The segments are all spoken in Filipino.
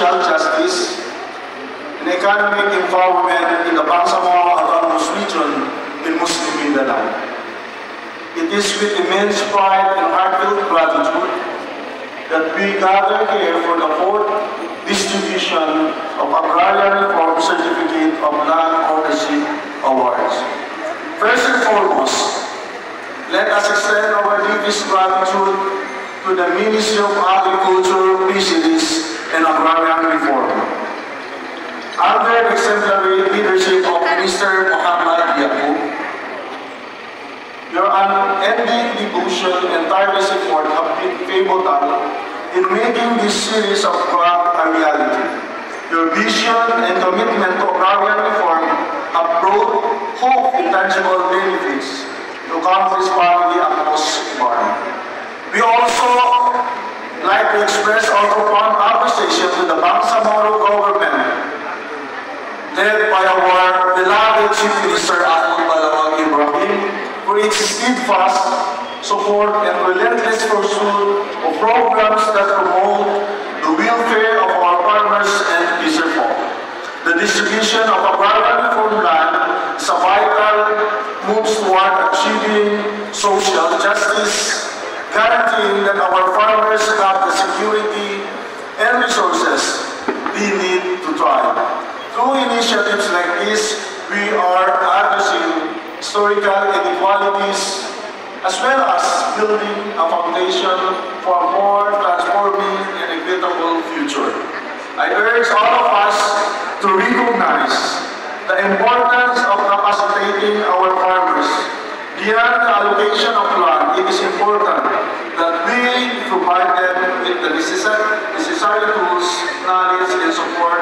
justice, and economic empowerment in the Bangsamoro Autonomous Region in Muslim Mindanao. It is with immense pride and heartfelt gratitude that we gather here for the fourth distribution of Agrarian Reform Certificate of Land Ownership Awards. First and foremost, let us extend our deepest gratitude to the Ministry of Agriculture, Fisheries, and Agrarian Reform. Under the exemplary leadership of Mr. Muhammad Yaqub, your unending devotion and tireless effort have been pivotal in making this series of crop a reality. Your vision and commitment to agrarian reform have brought hope and tangible benefits to countless families across farm. We also like to express our profound appreciation to the Bangsamoro government, led by our beloved Chief Minister Ahmad Balawag Ibrahim, for its steadfast support and relentless pursuit of programs that promote the welfare of our farmers and fisherfolk. The distribution of agrarian reform land is a vital move toward achieving social justice, guaranteeing that our farmers have the security and resources they need to thrive. Through initiatives like this, we are addressing historical inequalities as well as building a foundation for a more transforming and equitable future. I urge all of us to recognize the importance of capacitating our farmers. Beyond the allocation of land, it is important that we provide them with the necessary tools, knowledge, and support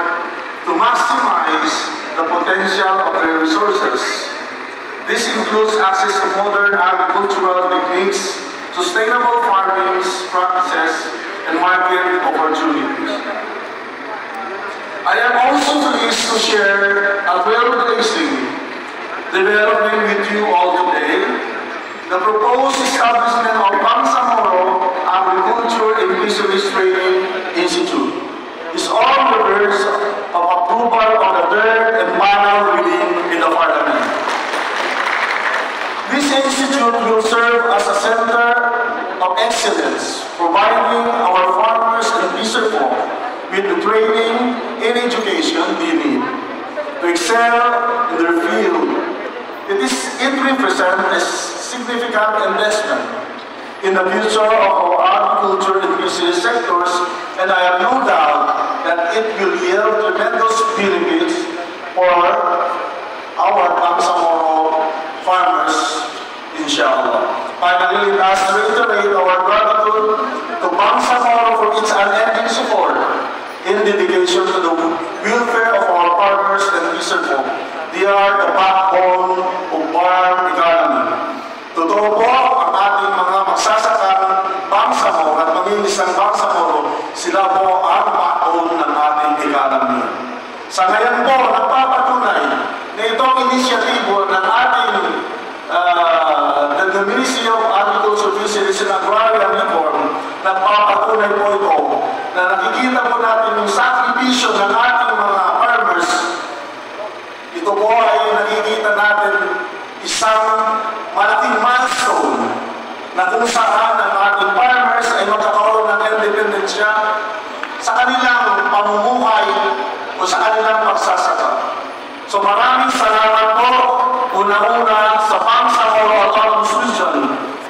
to maximize the potential of their resources. This includes access to modern agricultural techniques, sustainable farming practices, and market opportunities. I am also pleased to share a trailblazing development with you all today, the proposed establishment of Bangsamoro Agriculture and Fisheries Training Institute is on the verge of approval of the third and final reading in the Parliament. This institute will serve as a center of excellence, providing our farmers and fisherfolk with the training and education they need to excel in their field. It represents a significant investment in the future of our agriculture and fisheries sectors, and I have no doubt that it will yield tremendous benefits for our Bangsamoro farmers, inshallah. Finally, let us reiterate our gratitude to Bangsamoro for its unending support in dedication to the welfare of our farmers and fisherfolk. They are the backbone of farm economy. Totoo po, ang ating mga magsasakang Bangsamoro at maging isang Bangsamoro, sila po ang backbone ng ating economy. Sa ngayon po, nagpapatunay na itong inisyatibo ng ating the Ministry of Agriculture, Fisheries, and Agrarian Reform, nagpapatunay po ito na nakikita po natin yung sakripisyo ng ating mga farmers. Ito po ay nakikita natin isang malaking milestone na kung saan ang ating farmers ay magkakaroon ng independensya sa kanilang pamumuhay o sa kanilang pagsasaka. So maraming salamat po una-una sa Bangsamoro Autonomous Region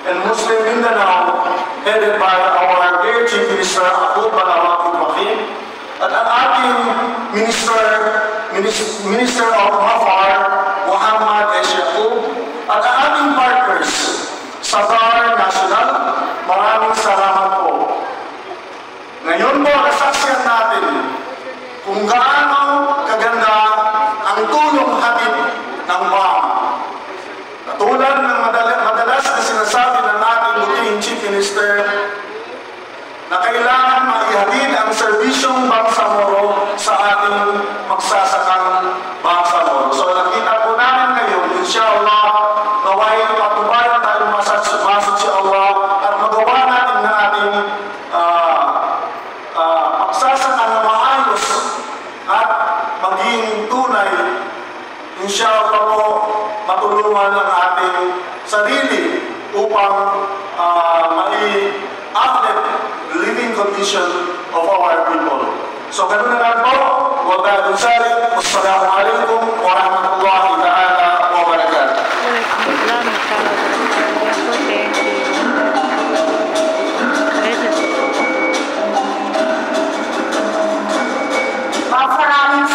and Muslim Mindanao, headed by our dear Chief Minister Ahmad Balawag Ibrahim, at ang ating Minister of Mafar, Muhammad Yaqub, at ang ating partners sa Bar National. Maraming salamat po. Ngayon po, nasaksihan natin kung gaano kaganda ang tulong hatid ng BAM. Katulad ng madalas na sinasabi ng ating Lieutenant Chief Minister na kailangan maihatid ang serbisyong Bangsamoro sa ating magsasakang Bangsamoro. matulungan ang ating sarili upang mai-uplift the living condition of our people. So ganun na lang po. Huwag tayo dun Wassalamualaikum warahmatullahi ta'ala wabarakatuh. Maraming